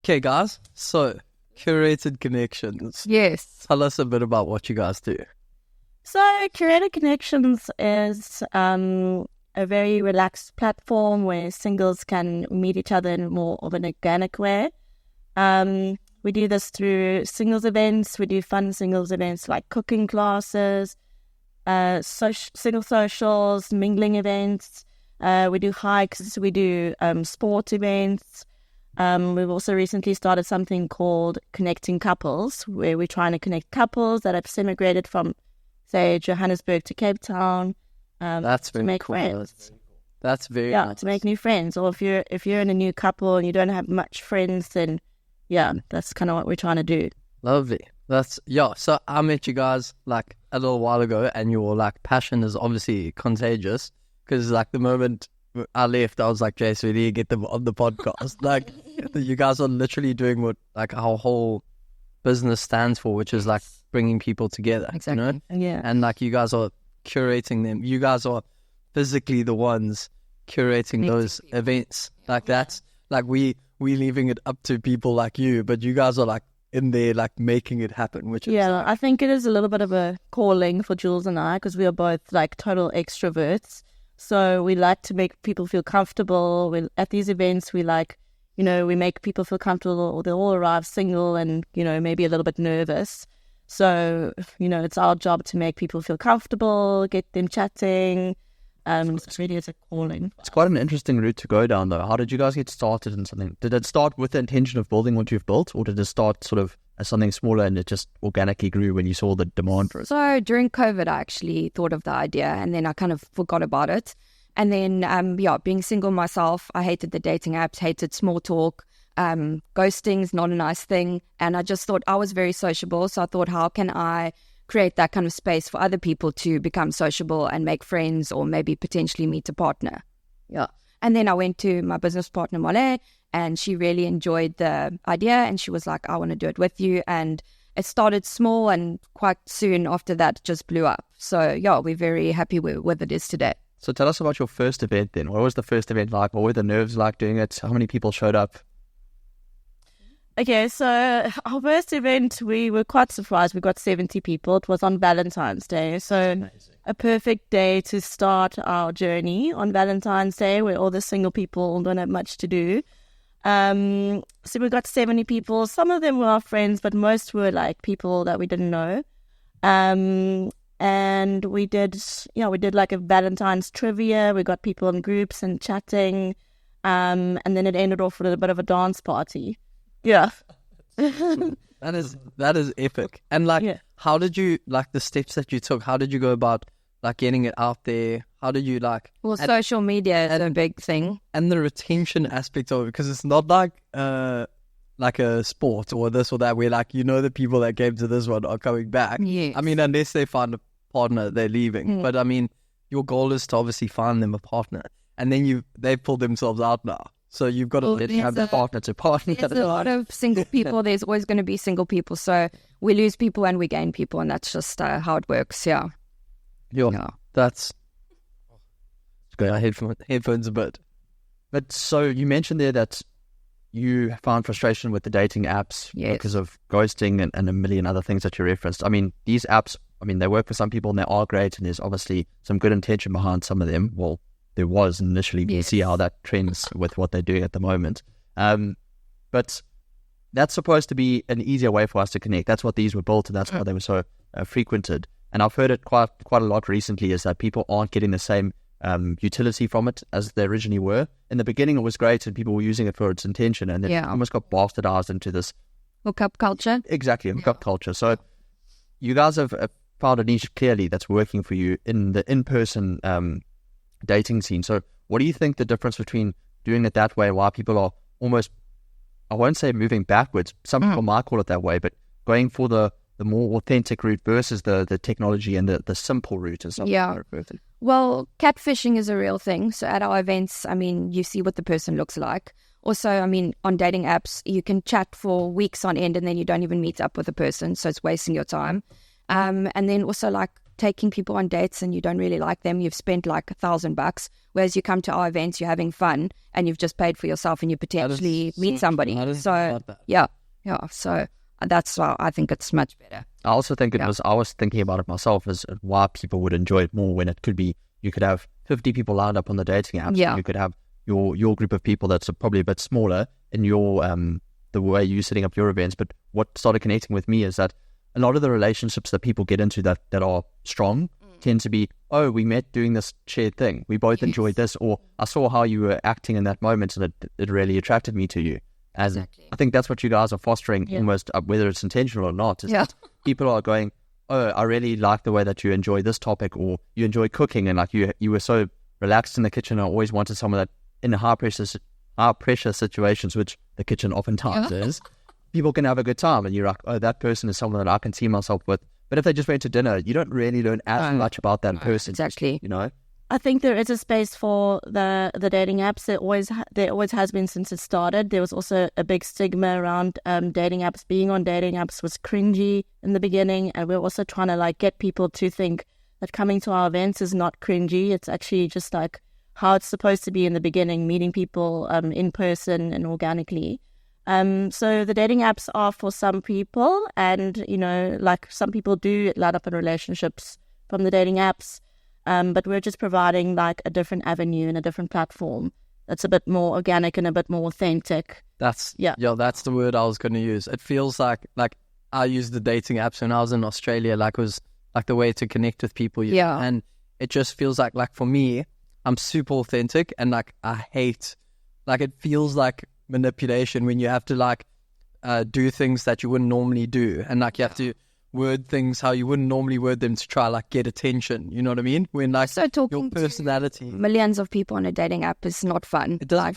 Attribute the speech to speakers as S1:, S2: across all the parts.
S1: Okay, guys. So, Curated Connections.
S2: Yes.
S1: Tell us a bit about what you guys do.
S3: So, Curated Connections is a very relaxed platform where singles can meet each other in more of an organic way. We do this through singles events. We do fun singles events like cooking classes, single socials, mingling events. We do hikes. We do sport events. We've also recently started something called Connecting Couples, where we're trying to connect couples that have semi-migrated from, say, Johannesburg to Cape Town.
S1: That's very
S3: to make
S1: cool.
S3: friends.
S1: That's very nice.
S3: To make new friends. Or if you're in a new couple and you don't have much friends, then that's kind of what we're trying to do.
S1: Lovely. So I met you guys like a little while ago, and your like passion is obviously contagious, because like the moment I left, I was like, Jace, we need to get them on the podcast. Like, you guys are literally doing what like our whole business stands for, which is like bringing people together.
S2: Exactly.
S1: You know?
S3: Yeah.
S1: And like you guys are curating them. You guys are physically the ones curating those events. Like that's like we leaving it up to people like you, but you guys are like in there like making it happen, which is
S3: I think it is a little bit of a calling for Jules and I, because we are both like total extroverts. So we like to make people feel comfortable. At these events, we like, we make people feel comfortable, or they all arrive single and, maybe a little bit nervous. So, it's our job to make people feel comfortable, get them chatting. It's really a calling.
S4: It's quite an interesting route to go down, though. How did you guys get started in something? Did it start with the intention of building what you've built, or did it start sort of as something smaller and it just organically grew when you saw the demand for it?
S2: So during COVID, I actually thought of the idea, and then I kind of forgot about it. And then, being single myself, I hated the dating apps, hated small talk. Ghosting's not a nice thing. And I just thought I was very sociable. So I thought, how can I create that kind of space for other people to become sociable and make friends, or maybe potentially meet a partner? Yeah. And then I went to my business partner, Mole, and she really enjoyed the idea, and she was like, I want to do it with you. And it started small, and quite soon after that, it just blew up. So we're very happy with it is today.
S4: So tell us about your first event then. What was the first event like? What were the nerves like doing it? How many people showed up?
S3: Okay, so our first event, we were quite surprised. We got 70 people. It was on Valentine's Day. So a perfect day to start our journey on Valentine's Day, where all the single people don't have much to do. So we got 70 people. Some of them were our friends, but most were like people that we didn't know. And we did like a Valentine's trivia. We got people in groups and chatting. And then it ended off with a bit of a dance party. Yeah.
S1: That is epic. And like, how did you, like the steps that you took, how did you go about like getting it out there? How did you like...
S2: Well, social media is a big thing.
S1: And the retention aspect of it, because it's not like a sport or this or that, where like, the people that came to this one are coming back.
S2: Yes.
S1: I mean, unless they find a partner, they're leaving. But I mean, your goal is to obviously find them a partner. And then they pull themselves out now. So you've got to let them have a partner to partner.
S2: There's a lot of single people. There's always going to be single people. So we lose people and we gain people. And that's just how it works. Yeah.
S1: That's... Got our headphones a bit.
S4: But so you mentioned there that you found frustration with the dating apps because of ghosting and a million other things that you referenced. I mean, these apps, they work for some people and they are great, and there's obviously some good intention behind some of them. Well, there was initially. We see how that trends with what they're doing at the moment. But that's supposed to be an easier way for us to connect. That's what these were built, and that's why they were so frequented. And I've heard it quite a lot recently, is that people aren't getting the same utility from it as they originally were. In the beginning, it was great, and people were using it for its intention, and it almost got bastardized into this
S2: hookup culture.
S4: Exactly, hookup culture. So you guys have found a niche clearly that's working for you in the in-person dating scene. So what do you think the difference between doing it that way and why people are almost, I won't say moving backwards, some people might call it that way, but going for the more authentic route versus the technology and the simple route and stuff?
S2: Well, catfishing is a real thing. So at our events, you see what the person looks like. Also, on dating apps, you can chat for weeks on end and then you don't even meet up with the person. So it's wasting your time. And then also, like, taking people on dates and you don't really like them, you've spent like $1,000. Whereas you come to our events, you're having fun and you've just paid for yourself and you potentially meet somebody. So yeah. So that's why I think it's much better.
S4: I also think I was thinking about it myself as why people would enjoy it more when it could be, you could have 50 people lined up on the dating apps.
S2: Yeah.
S4: You could have your group of people that's probably a bit smaller in your, the way you're setting up your events. But what started connecting with me is that a lot of the relationships that people get into that are strong tend to be, oh, we met doing this shared thing. We both enjoyed this, or I saw how you were acting in that moment and it really attracted me to you. And I think that's what you guys are fostering almost, whether it's intentional or not, is that people are going, oh, I really like the way that you enjoy this topic, or you enjoy cooking, and like you were so relaxed in the kitchen. I always wanted someone that in high pressure situations, which the kitchen oftentimes is, people can have a good time, and you're like, oh, that person is someone that I can see myself with. But if they just went to dinner, you don't really learn as much about that person.
S2: Exactly.
S4: You know?
S3: I think there is a space for the dating apps. There always has been since it started. There was also a big stigma around dating apps. Being on dating apps was cringy in the beginning, and we're also trying to like get people to think that coming to our events is not cringy. It's actually just like how it's supposed to be in the beginning, meeting people in person and organically. So the dating apps are for some people, and like some people do land up in relationships from the dating apps. But we're just providing like a different avenue and a different platform that's a bit more organic and a bit more authentic.
S1: That's the word I was going to use. It feels like I used the dating apps when I was in Australia, like it was like the way to connect with people.
S2: Yeah.
S1: And it just feels like for me, I'm super authentic, and like I hate, like it feels like manipulation when you have to like do things that you wouldn't normally do, and like you have to word things how you wouldn't normally word them to try like get attention. You know what I mean? When like
S2: so talking
S1: your personality,
S2: millions of people on a dating app is not fun.
S1: It doesn't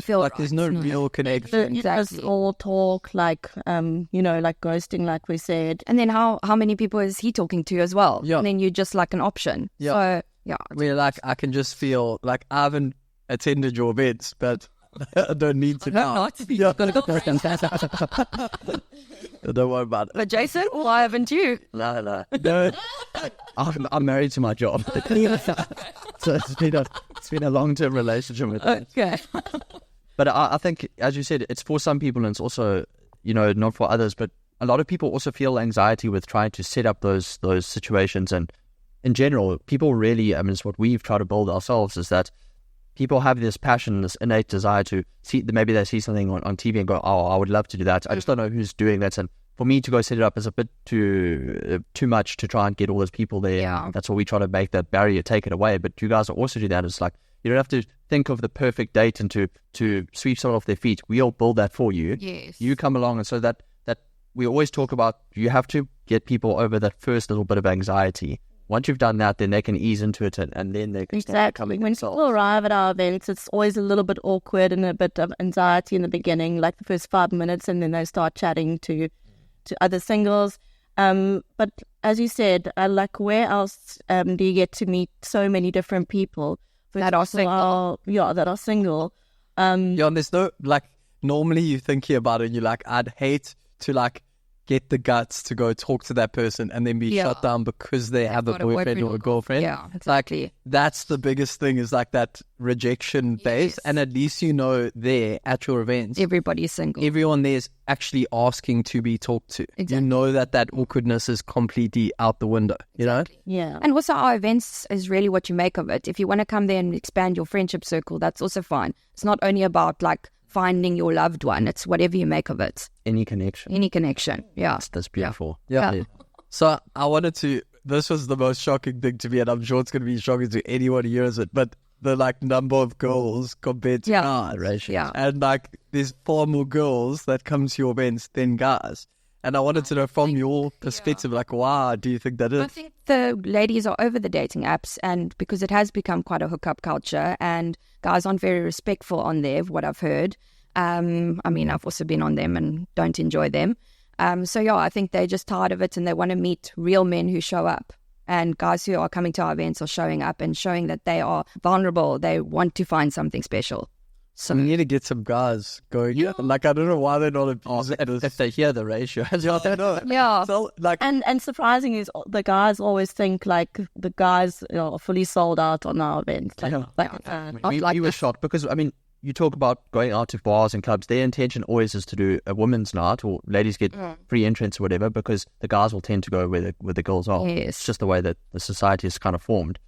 S1: feel
S2: like
S1: right. There's no real connection.
S3: It's all talk, like like ghosting, like we said.
S2: And then how many people is he talking to as well?
S1: Yeah.
S2: And then you're just like an option.
S1: Yeah.
S2: So yeah.
S1: Where like I can just feel like I haven't attended your events, but I don't need to now.
S2: Yeah.
S1: Don't worry about it.
S2: But Jason, why haven't you?
S4: No. I'm married to my job. So it's been a long-term relationship with me.
S2: Okay.
S4: But I think, as you said, it's for some people and it's also, not for others. But a lot of people also feel anxiety with trying to set up those situations. And in general, people really, it's what we've tried to build ourselves, is that people have this passion, this innate desire to see, maybe they see something on TV and go, oh, I would love to do that. I just don't know who's doing that. And for me to go set it up is a bit too much to try and get all those people there.
S2: Yeah.
S4: That's why we try to make that barrier, take it away. But you guys also do that. It's like, you don't have to think of the perfect date and to sweep someone off their feet. We'll build that for you.
S2: Yes.
S4: You come along. And so that we always talk about, you have to get people over that first little bit of anxiety. Once you've done that, then they can ease into it, and then they can start becoming
S3: When
S4: themselves.
S3: people arrive at our events, it's always a little bit awkward and a bit of anxiety in the beginning, like the first 5 minutes, and then they start chatting to other singles. But as you said, like where else do you get to meet so many different people
S2: that are single?
S3: That are single.
S1: And there's no, like, normally you think about it and you're like, I'd hate to like get the guts to go talk to that person and then be shut down because they have a boyfriend or a girlfriend.
S2: Yeah, exactly.
S1: Like, that's the biggest thing, is like that rejection base. And at least there at your events,
S2: everybody's single.
S1: Everyone there is actually asking to be talked to.
S2: Exactly.
S1: You know that awkwardness is completely out the window, you know?
S3: Yeah.
S2: And also our events is really what you make of it. If you want to come there and expand your friendship circle, that's also fine. It's not only about like finding your loved one. It's whatever you make of it.
S4: Any connection.
S2: Yeah.
S4: That's beautiful.
S1: Yeah. So I wanted to, this was the most shocking thing to me, and I'm sure it's going to be shocking to anyone who hears it, but the like number of girls compared to guys.
S2: Yeah.
S1: And like there's far more girls that come to your events than guys. And I wanted to know from your perspective, like, why do you think that is?
S2: I think the ladies are over the dating apps, and because it has become quite a hookup culture, and guys aren't very respectful on there, what I've heard. I mean, I've also been on them and don't enjoy them. So I think they're just tired of it and they want to meet real men who show up. And guys who are coming to our events are showing up and showing that they are vulnerable. They want to find something special. So
S1: we need to get some guys going. Yeah. Like, I don't know why they're not abusing this.
S4: If they hear the ratio.
S2: yeah,
S1: So, like,
S3: And surprising is the guys always think like the guys are fully sold out on our events. Like,
S4: We were shocked because, I mean, you talk about going out to bars and clubs. Their intention always is to do a women's night or ladies get free entrance or whatever, because the guys will tend to go where the girls are.
S2: Yes.
S4: It's just the way that the society is kind of formed.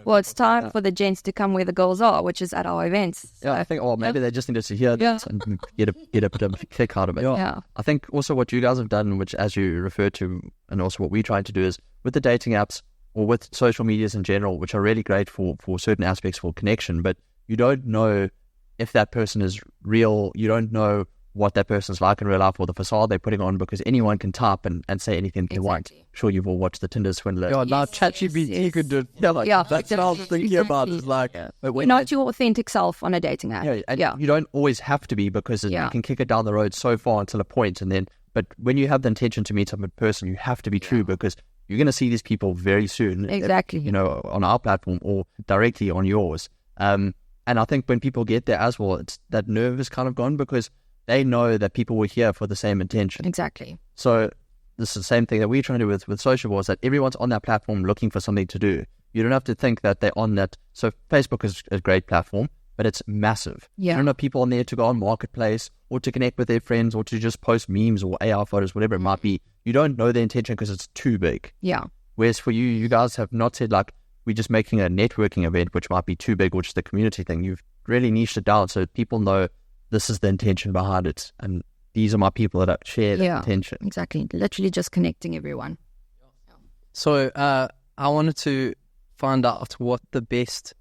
S2: well, it's time for the gents to come where the girls are, which is at our events.
S4: Yeah, I think, maybe they just needed to hear that and get a bit of a kick out of it.
S2: Yeah.
S4: I think also what you guys have done, which as you referred to, and also what we tried to do, is with the dating apps or with social medias in general, which are really great for certain aspects for connection, but you don't know if that person is real. You don't know what that person's like in real life or the facade they're putting on, because anyone can type and say anything they want. Sure, you've all watched the Tinder swindler.
S1: now ChatGPT could do it. That's what I was thinking about. It's like,
S2: You're not your authentic self on a dating app.
S4: You don't always have to be, because you can kick it down the road so far until a point, and then. But when you have the intention to meet some person, you have to be true, because you're going to see these people very soon.
S2: Exactly.
S4: On our platform or directly on yours. And I think when people get there as well, it's that nerve is kind of gone, because they know that people were here for the same intention.
S2: Exactly.
S4: So this is the same thing that we're trying to do with Sociable, is that everyone's on that platform looking for something to do. You don't have to think that they're on that. So Facebook is a great platform, but it's massive.
S2: Yeah.
S4: You don't have people on there to go on Marketplace or to connect with their friends or to just post memes or AR photos, whatever it might be. You don't know the intention because it's too big.
S2: Yeah.
S4: Whereas for you guys have not said like, we're just making a networking event, which might be too big, which is the community thing. You've really niched it down so people know this is the intention behind it. And these are my people that share the intention.
S2: Exactly. Literally just connecting everyone.
S1: So I wanted to find out what the best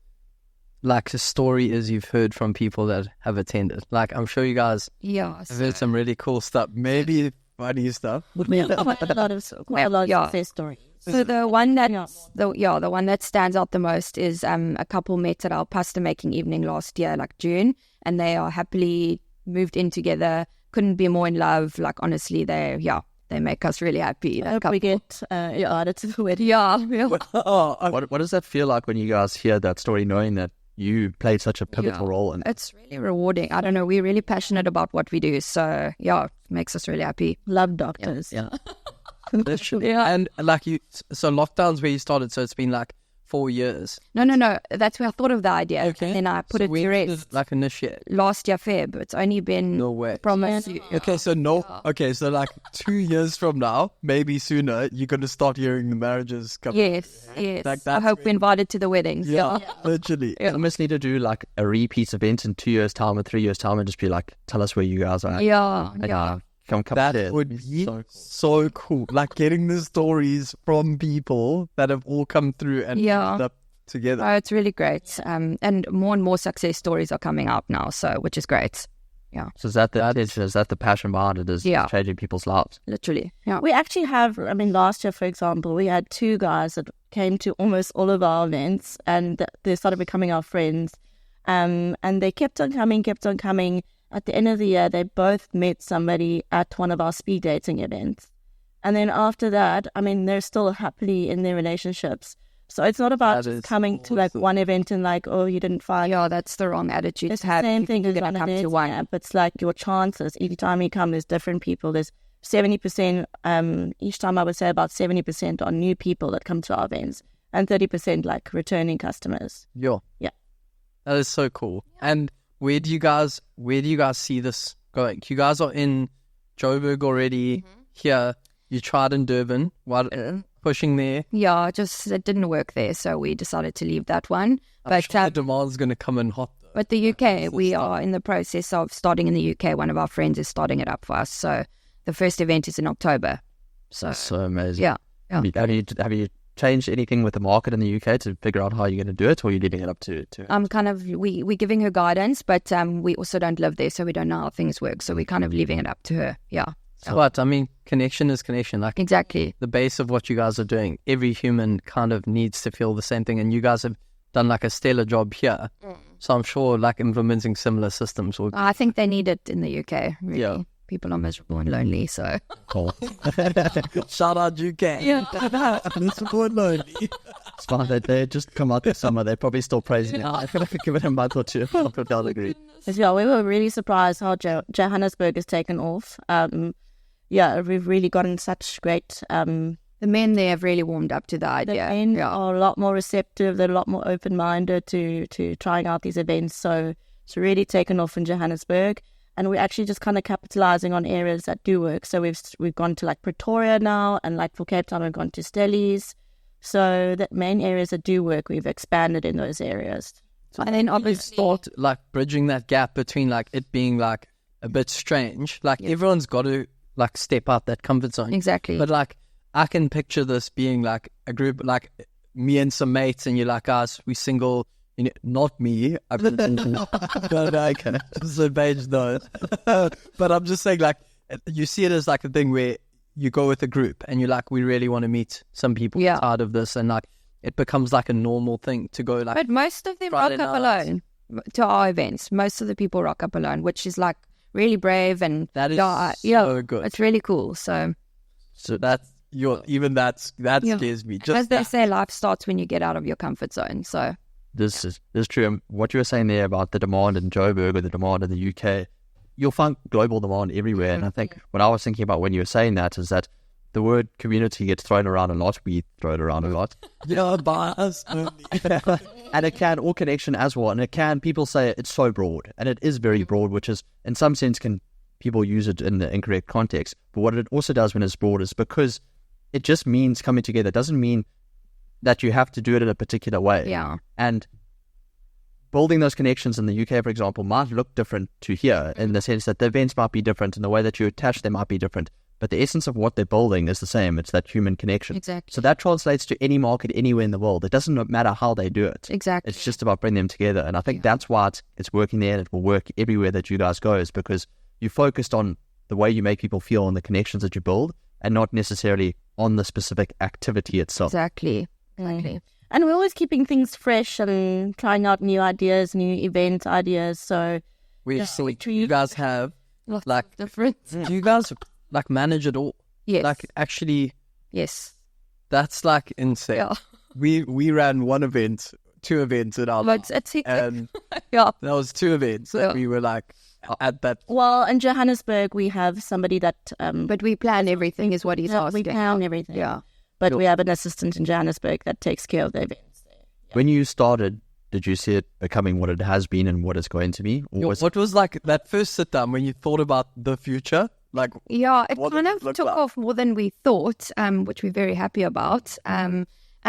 S1: story is you've heard from people that have attended. Like, I'm sure you guys have heard some really cool stuff, maybe funny stuff.
S3: We have quite a lot of success stories.
S2: So the one that stands out the most is a couple met at our pasta making evening last year, like June, and they are happily moved in together. Couldn't be more in love. Like, honestly, they make us really happy.
S3: I hope we get added to the wedding.
S2: Yeah.
S4: What does that feel like when you guys hear that story, knowing that you played such a pivotal role? And
S2: it's really rewarding. I don't know. We're really passionate about what we do. So, it makes us really happy.
S3: Love doctors.
S1: Yeah. And so lockdown's where you started, so it's been like 4 years.
S2: No. That's where I thought of the idea.
S1: Okay.
S2: And then I put it to rest.
S1: Like initiate.
S2: Last year, Feb. It's only been...
S1: No way.
S2: Promise you.
S1: Okay, so Okay, so like 2 years from now, maybe sooner, you're going to start hearing the marriages come.
S2: Yes.
S1: Like
S2: I hope we're invited to the weddings.
S1: Yeah. Literally.
S4: You almost need to do like a repeat event in 2 years' time or 3 years' time and just be like, tell us where you guys are.
S2: Yeah.
S4: Come
S1: that would be so cool. Like getting the stories from people that have all come through and ended up together.
S2: Oh, it's really great. And more success stories are coming out now, which is great. Yeah.
S4: So is that the intention? Is that the passion behind it? Is changing people's lives?
S2: Literally. Yeah.
S3: We actually have, last year, for example, we had 2 guys that came to almost all of our events, and they started becoming our friends. And they kept on coming. At the end of the year, they both met somebody at one of our speed dating events. And then after that, they're still happily in their relationships. So it's not about just coming to like one event and like, oh, you didn't find.
S2: Yeah, that's the wrong attitude.
S3: It's the same thing as on a dating app. It's like your chances. Each time you come, there's different people. There's 70%, each time I would say about 70% are new people that come to our events. And 30% like returning customers.
S1: Yeah. That is so cool. And where do you guys see this going? You guys are in Joburg already. Here, you tried in Durban. What pushing there?
S2: Yeah, it didn't work there, so we decided to leave that one.
S1: But the demand's going to come in hot. Though.
S2: But the UK, we are in the process of starting in the UK. One of our friends is starting it up for us. So the first event is in October. So
S4: that's so amazing.
S2: Yeah.
S4: Have you changed anything with the market in the UK to figure out how you're going to do it, or are you leaving it up to
S2: we're giving her guidance, but we also don't live there, so we don't know how things work, so we're kind of leaving it up to her.
S1: But connection is connection. Like,
S2: exactly
S1: the base of what you guys are doing, every human kind of needs to feel the same thing, and you guys have done like a stellar job here. So I'm sure like implementing similar systems
S2: I think they need it in the UK, really. People are miserable and lonely, so
S1: cool. Shout out UK.
S2: Yeah.
S1: Miserable and lonely.
S4: It's fine. They just come out this summer. They're probably still praising it. I feel like I give it a month or two. They'll agree.
S3: Yeah, we were really surprised how Johannesburg has taken off. We've really gotten such great.
S2: The men there have really warmed up to the idea.
S3: The men are a lot more receptive. They're a lot more open-minded to trying out these events. So it's really taken off in Johannesburg. And we're actually just kind of capitalizing on areas that do work. So we've gone to like Pretoria now, and like for Cape Town, we've gone to Stellies. So the main areas that do work, we've expanded in those areas.
S1: So, and then obviously thought like bridging that gap between like it being like a bit strange. Like everyone's got to like step out that comfort zone.
S2: Exactly.
S1: But like I can picture this being like a group, like me and some mates, and you're like, guys, we single. You know, not me. No, okay. So Paige knows. But I'm just saying, like, you see it as like a thing where you go with a group and you're like, we really want to meet some people out of this, and like it becomes like a normal thing to go like.
S2: But most of them
S1: Friday
S2: rock up
S1: night.
S2: alone to our events. Most of the people rock up alone, which is like really brave, and
S1: That is so good.
S2: It's really cool. So
S1: that's that scares me. Just
S2: as they say, life starts when you get out of your comfort zone. So.
S4: This is true. And what you were saying there about the demand in Joburg or the demand in the UK, you'll find global demand everywhere. And I think what I was thinking about when you were saying that is that the word community gets thrown around a lot. We throw it around a lot.
S1: bias.
S4: And it can, or connection as well. And it can, people say it's so broad. And it is very broad, which is, in some sense, can people use it in the incorrect context. But what it also does when it's broad is because it just means coming together. It doesn't mean that you have to do it in a particular way.
S2: Yeah.
S4: And building those connections in the UK, for example, might look different to here in the sense that the events might be different and the way that you attach them might be different. But the essence of what they're building is the same. It's that human connection.
S2: Exactly.
S4: So that translates to any market anywhere in the world. It doesn't matter how they do it.
S2: Exactly.
S4: It's just about bringing them together. And I think that's why it's working there, and it will work everywhere that you guys go, is because you focused on the way you make people feel and the connections that you build, and not necessarily on the specific activity itself.
S2: Exactly.
S3: And we're always keeping things fresh and trying out new ideas, new event ideas. So
S1: you guys have
S2: Lots
S1: like
S2: of different.
S1: do you guys like manage it all?
S2: Yes.
S1: Like actually,
S2: Yes.
S1: that's like insane.
S2: Yeah.
S1: We ran two events in our
S2: But
S1: life,
S2: it's
S1: and
S2: yeah.
S1: that was two events.
S2: Yeah.
S1: And we were like at that.
S3: Well, in Johannesburg, we have somebody that
S2: But we plan everything, is what he's asking.
S3: we plan everything.
S2: Yeah.
S3: But we have an assistant in Johannesburg that takes care of the events.
S4: When you started, did you see it becoming what it has been and what it's going to be? Or
S1: What was like that first sit down when you thought about the future? Like,
S2: Yeah, it
S1: what
S2: kind
S1: does
S2: of
S1: it look
S2: took
S1: like?
S2: off more than we thought, which we're very happy about. And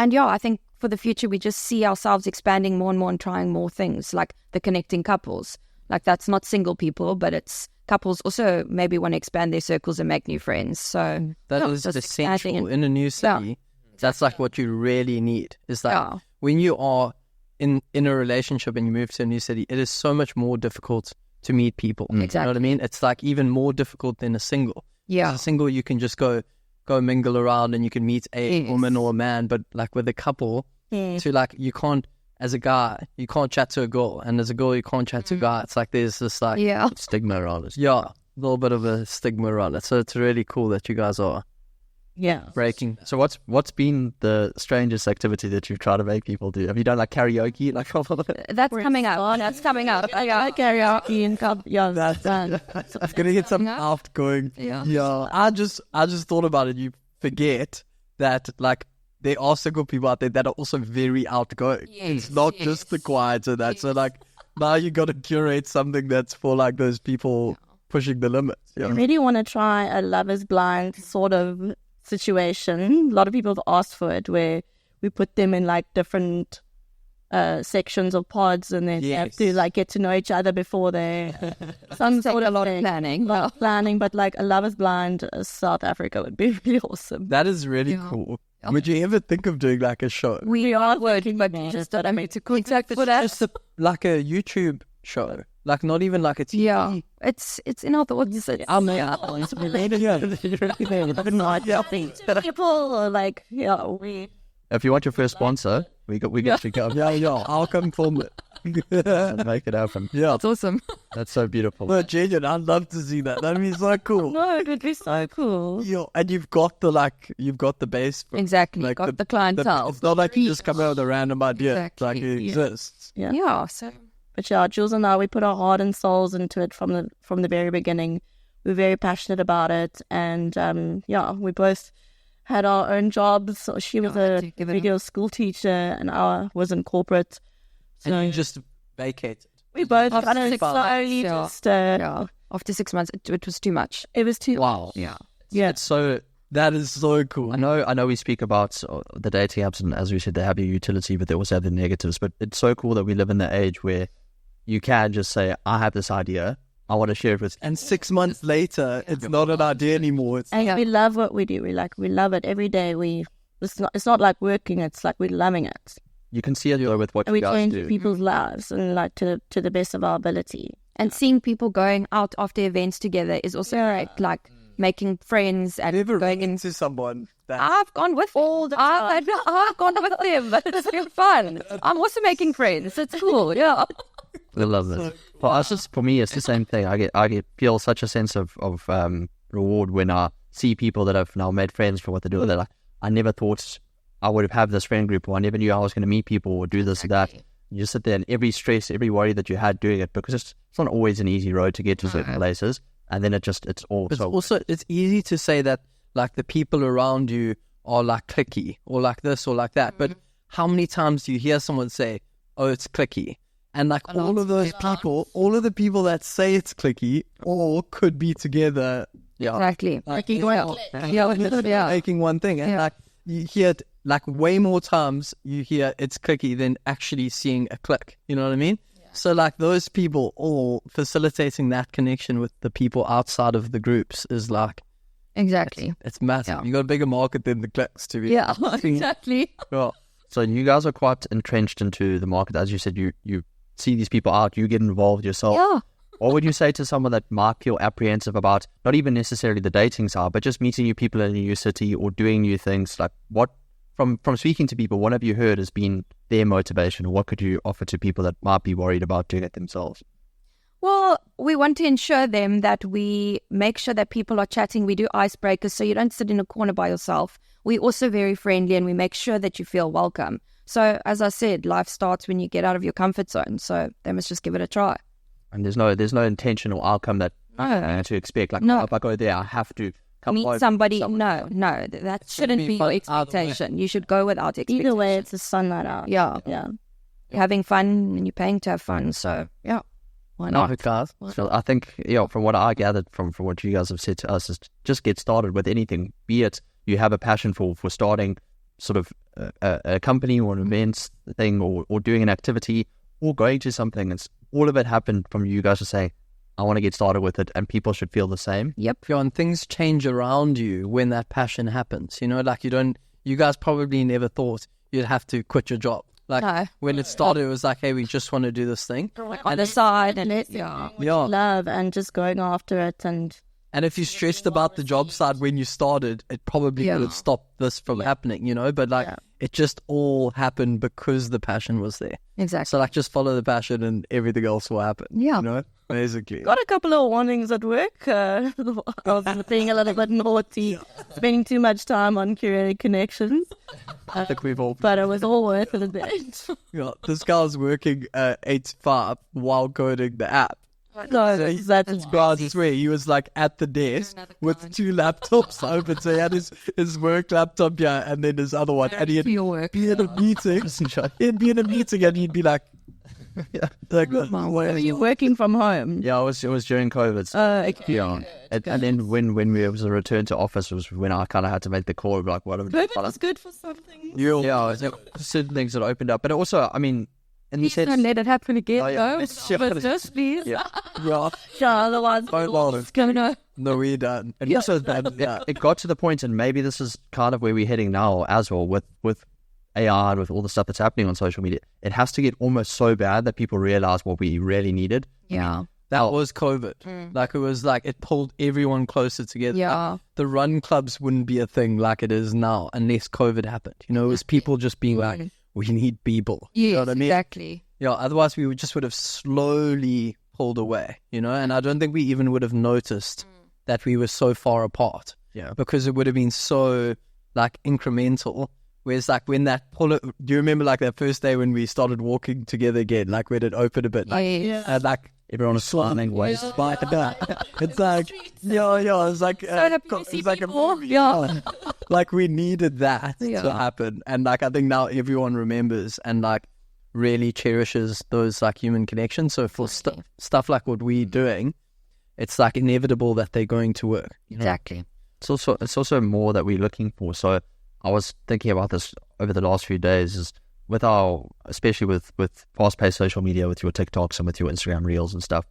S2: yeah, I think for the future, we just see ourselves expanding more and more and trying more things, like the connecting couples. Like that's not single people, but it's couples also maybe want to expand their circles and make new friends. So
S1: that
S2: yeah,
S1: is
S2: just
S1: essential
S2: expanding
S1: in a new city. That's like what you really need. Is like
S2: Yeah.
S1: when you are in a relationship and you move to a new city, it is so much more difficult to meet people. You know what I mean? It's like even more difficult than a single.
S2: Yeah.
S1: As a single, you can just go mingle around and you can meet a
S2: Yes.
S1: woman or a man. But like with a couple, to like you can't, as a guy, you can't chat to a girl, and as a girl, you can't chat to a guy. It's like there's this like
S2: Yeah.
S4: stigma around it?
S1: a little bit of a stigma around it. So it's really cool that you guys are breaking.
S4: So what's been the strangest activity that you've tried to make people do? Have you done like karaoke? Like
S2: That's coming up. That's coming up. Yeah.
S3: Karaoke and
S1: It's gonna get some outgoing.
S2: Yeah.
S1: I just thought about it. You forget that like there are single people out there that are also very outgoing.
S2: Yes,
S1: It's not just the quiet and that. So like now you got to curate something that's for like those people pushing the limits.
S3: I really want to try a Love is Blind sort of situation. A lot of people have asked for it, where we put them in like different sections of pods, and then they have to like get to know each other before they some sort of
S2: a lot of planning.
S3: Lot of planning, but like a Love is Blind South Africa would be really awesome.
S1: That is really cool. Would you ever think of doing like a show?
S2: We are working, but we just don't have to contact for that.
S1: Just like a YouTube show, like not even like a TV.
S2: Yeah, it's in our thoughts.
S3: People are like, we
S4: If you want your first sponsor, We got to go.
S1: Yeah. I'll come film it.
S4: And make it happen.
S1: Yeah.
S2: That's awesome.
S4: That's so beautiful.
S1: No, genuine. I'd love to see that. That'd be so cool.
S3: No, it would be so cool.
S1: Yeah, and you've got the base. For,
S2: Exactly.
S1: like
S2: Got the clientele.
S1: It's not like you just come out with a random idea. It's like it
S2: Exactly.
S1: exists.
S3: Yeah.
S2: Yeah. So
S3: But yeah, Jules and I, we put our heart and souls into it from the very beginning. We're very passionate about it, and we both had our own jobs. So she was a video school teacher, and I was in corporate. So
S1: And you just vacated.
S3: we both
S2: After
S3: kind of
S2: 6 months,
S3: slowly
S2: yeah.
S3: just
S2: after 6 months, it was too much.
S3: it was too
S1: Wow.
S2: Yeah.
S3: yeah.
S4: It's so.
S1: That is so cool.
S4: I know we speak about the dating apps, and as we said, they have their utility, but they also have the negatives. But it's so cool that we live in the age where you can just say, I have this idea, I want to share it with.
S1: And 6 months later, it's not an idea anymore. It's
S3: And we love what we do. We love it every day. It's not like working. It's like we're loving it.
S4: You can see it though with what
S3: And
S4: you
S3: we
S4: guys
S3: change
S4: do.
S3: people's lives and like to the best of our ability.
S2: And seeing people going out after events together is also great. Like making friends and
S1: never
S2: going
S1: going
S2: in.
S1: into someone that
S2: I've gone with all the time. I've gone with them. It's been fun. I'm also making friends. It's cool. Yeah.
S4: I love it. For me, it's the same thing. I feel such a sense of reward when I see people that have now made friends for what they do. They're like, I never thought I would have this friend group, or I never knew I was going to meet people or do this or that. You just sit there, and every stress, every worry that you had doing it, because it's not always an easy road to get to certain places, and then it's all
S1: But
S4: so.
S1: also, it's easy to say that like the people around you are like clicky or like this or like that. But how many times do you hear someone say, "Oh, it's clicky"? And like all of those people, all of the people that say it's clicky, all could be together. Yeah,
S2: Exactly.
S1: like,
S2: Yeah.
S1: making one thing. And like you hear it like way more times you hear it's clicky than actually seeing a click. You know what I mean? So like those people all facilitating that connection with the people outside of the groups is like,
S2: Exactly.
S1: it's massive.
S2: Yeah.
S1: You got a bigger market than the clicks to be.
S2: Yeah. Exactly.
S1: Yeah.
S4: So you guys are quite entrenched into the market, as you said. You see these people out, you get involved yourself.
S2: Yeah.
S4: What would you say to someone that might feel apprehensive about not even necessarily the dating side, but just meeting new people in a new city or doing new things? Like what, from speaking to people, what have you heard has been their motivation, or what could you offer to people that might be worried about doing it themselves?
S2: Well, we want to ensure them that we make sure that people are chatting. We do icebreakers, so you don't sit in a corner by yourself. We're also very friendly, and we make sure that you feel welcome. So, as I said, life starts when you get out of your comfort zone. So they must just give it a try.
S4: And there's no intentional outcome that to expect. Like,
S2: No.
S4: if I go there, I have to come
S2: Meet
S4: over
S2: somebody.
S4: someone.
S2: No, that shouldn't be your expectation. You should go without expectation.
S3: Either way, it's a sun night out.
S2: Yeah.
S3: Yeah.
S2: You're having fun and you're paying to have fun. So, yeah. Why
S1: Not
S2: not?
S1: a class.
S4: So I think, from what I gathered from what you guys have said to us, is just get started with anything. Be it you have a passion for starting sort of a company or an events thing, or doing an activity, or going to something. It's all of it happened from you guys just saying, I want to get started with it, and people should feel the same.
S2: Yep.
S1: Yeah, and things change around you when that passion happens. You know, like you guys probably never thought you'd have to quit your job. Like
S2: No.
S1: when it started, it was like, hey, we just want to do this thing.
S2: On the side and yeah.
S1: Yeah.
S3: Love and just going after it. And
S1: And if you stressed about the job side when you started, it probably
S2: Yeah.
S1: could have stopped this from happening, you know? But like, it just all happened because the passion was there.
S2: Exactly.
S1: So like, just follow the passion and everything else will happen.
S2: Yeah.
S1: You know, basically.
S3: got a couple of warnings at work. I was being a little bit naughty, spending too much time on Curated Connections.
S1: I think we've all.
S3: But it was all worth it at the end.
S1: Yeah, this guy's working 8 to 5 while coding the app.
S3: No,
S1: So
S3: that's
S1: this guy, I swear, he was like at the desk with 2 laptops open. So he had his work laptop here and then his other one. And he'd
S2: your work.
S1: be in a meeting. He'd be in a meeting and he'd be like, like,
S3: Are you working from home?
S4: Yeah, it was during COVID. So,
S3: Okay.
S4: yeah, and then when we was a return to office was when I kind of had to make the call of like, what am I doing?
S3: COVID was good for something.
S1: yeah,
S4: Certain things that opened up, but also, I mean, in the
S2: Please
S4: sense,
S2: don't let it happen again,
S4: Oh, yeah.
S2: though.
S4: It's
S2: But just please.
S1: yeah.
S3: Yeah, otherwise,
S1: Don't want it.
S2: Go no.
S1: No, we don't.
S4: and also that it got to the point, and maybe this is kind of where we're heading now as well with AI and with all the stuff that's happening on social media. It has to get almost so bad that people realize what we really needed.
S2: Yeah.
S1: That was COVID. Like, it was like, it pulled everyone closer together.
S2: Yeah.
S1: The run clubs wouldn't be a thing like it is now unless COVID happened. You know, it was people just being like, we need people.
S2: Yes,
S1: You know what I mean?
S2: exactly.
S1: Yeah, otherwise we would have slowly pulled away, and I don't think we even would have noticed that we were so far apart.
S4: Yeah.
S1: Because it would have been so like incremental. Whereas like when that do you remember like that first day when we started walking together again, like when it opened a bit, like,
S2: Yes.
S1: and like
S4: Everyone is slamming ways.
S1: it's like, it's like, it's like,
S2: happy to see
S1: it's like
S2: people. Yeah.
S1: like we needed that
S2: Yeah.
S1: to happen. And like, I think now everyone remembers and like really cherishes those like human connections. So for stuff like what we're doing, it's like inevitable that they're going to work.
S2: Exactly.
S4: It's also more that we're looking for. So I was thinking about this over the last few days, is with especially with fast-paced social media, with your TikToks and with your Instagram Reels and stuff,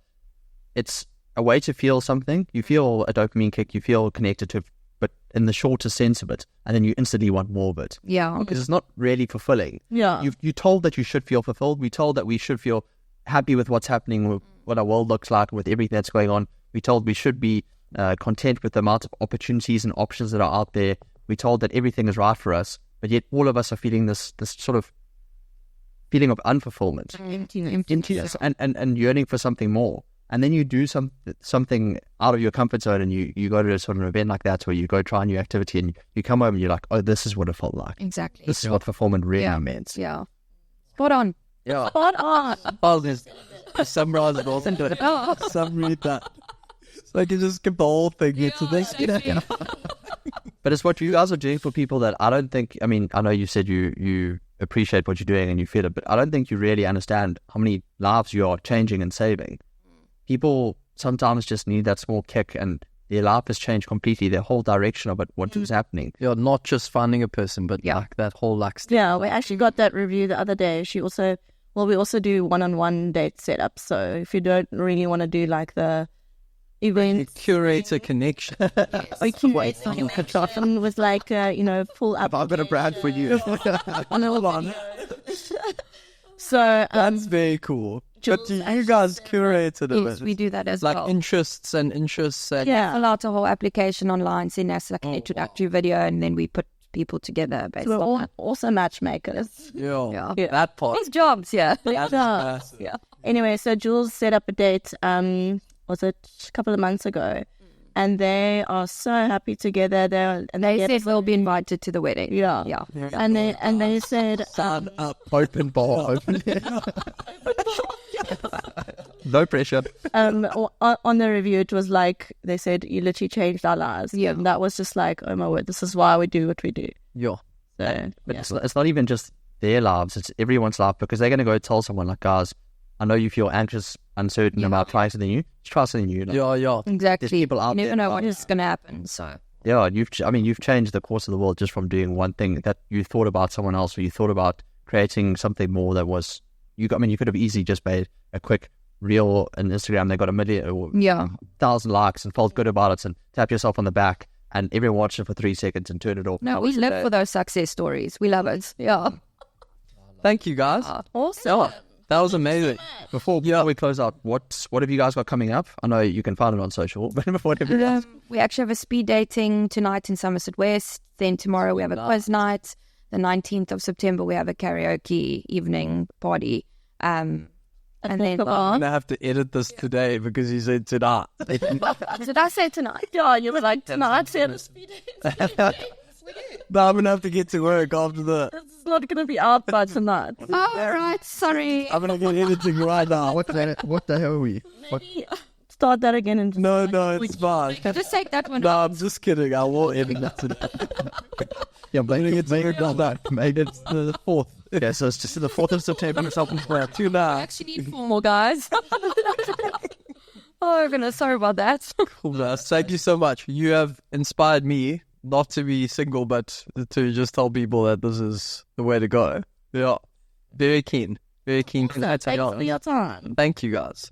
S4: it's a way to feel something. You feel a dopamine kick, you feel connected to it, but in the shortest sense of it, and then you instantly want more of it.
S2: Yeah.
S4: Because it's not really fulfilling.
S3: Yeah.
S4: You're told that you should feel fulfilled. We're told that we should feel happy with what's happening, with what our world looks like, with everything that's going on. We're told we should be content with the amount of opportunities and options that are out there. We're told that everything is right for us, but yet all of us are feeling this sort of feeling of unfulfillment,
S2: Emptiness.
S4: and yearning for something more. And then you do something out of your comfort zone, and you go to a sort of event like that, where you go try a new activity, and you come home and you're like, oh, this is what it felt like.
S2: Exactly.
S4: This is what fulfillment really meant.
S2: Yeah. Spot on.
S1: Yeah.
S3: Spot on.
S1: I'll just summarize it all. Summary that. So I can just skip the whole thing. It's a thing.
S4: But it's what you guys are doing for people that I don't think, I mean, I know you said you appreciate what you're doing and you feel it, but I don't think you really understand how many lives you are changing and saving. People sometimes just need that small kick, and their life has changed completely, their whole direction of it, what is happening.
S1: Yeah, not just finding a person, but like that whole like
S3: Yeah, we actually got that review the other day. We also do one-on-one date setups. So if you don't really want to do like the event
S1: curator connection.
S3: Connection was like full up.
S4: I've got a brand for you.
S1: Hold on.
S3: So
S1: That's very cool. But you guys curated it.
S2: Yes, we do that as
S1: like
S2: well.
S1: interests and
S3: yeah,
S2: Fill out a whole application online, send us like an introductory video, and then we put people together based
S3: we're
S2: on
S3: all
S2: that.
S3: also matchmakers.
S1: Yeah.
S2: Yeah.
S1: That part.
S2: These jobs, yeah.
S1: That's massive.
S2: Yeah.
S3: Anyway, so Jules set up a date. Was it a couple of months ago? And they are so happy together.
S2: They said we'll be invited to the wedding.
S3: Yeah.
S2: Yeah.
S3: And they said
S1: Sign up. Open bar. Open.
S4: No pressure.
S3: on the review it was like they said you literally changed our lives.
S2: Yeah.
S3: And that was just like, oh my word, this is why we do what we do.
S1: Yeah.
S3: So
S4: But it's not even just their lives, it's everyone's life, because they're going to go tell someone like, guys, I know you feel anxious, uncertain about trying something new. Just try something new. Like,
S1: Yeah.
S2: Exactly.
S4: There's people out
S2: you never
S4: there
S2: know
S4: that
S2: what is going to happen. So
S4: yeah, you've changed the course of the world just from doing one thing that you thought about someone else, or you thought about creating something more that was you could have easily just made a quick reel on Instagram. They got 1 million or 1,000 likes and felt good about it and tap yourself on the back, and everyone watched it for 3 seconds and turned it off.
S2: no, we live for those success stories. We love it. Yeah.
S1: Thank you guys.
S3: awesome.
S1: That was amazing.
S4: Before we close out, what have you guys got coming up? I know you can find it on social, but what have you guys?
S2: We actually have a speed dating tonight in Somerset West. Then tomorrow we have a quiz night. The 19th of September we have a karaoke evening party. And then
S1: I'm gonna have to edit this today because you said tonight.
S2: did I say tonight?
S3: Yeah, you were like, tonight we had a speed date.
S1: No, I'm gonna have to get to work after the.
S3: This is not going to be out by tonight.
S2: Oh, right. Sorry.
S1: I'm gonna get editing right now.
S4: What the hell are we?
S3: Maybe start that again and
S1: No, it's fine.
S2: Just take that one.
S1: No, I'm just kidding. I won't edit that today.
S4: Yeah, maybe it's
S1: Maybe it's the 4th.
S4: okay. So it's just the 4th of September or something.
S1: Too now.
S2: I actually need 4 more guys. Oh, goodness. Sorry about that.
S1: Cool, guys. Thank you so much. You have inspired me not to be single, but to just tell people that this is the way to go. Yeah. Very keen. Very keen.
S3: thanks for your time.
S1: Thank you, guys.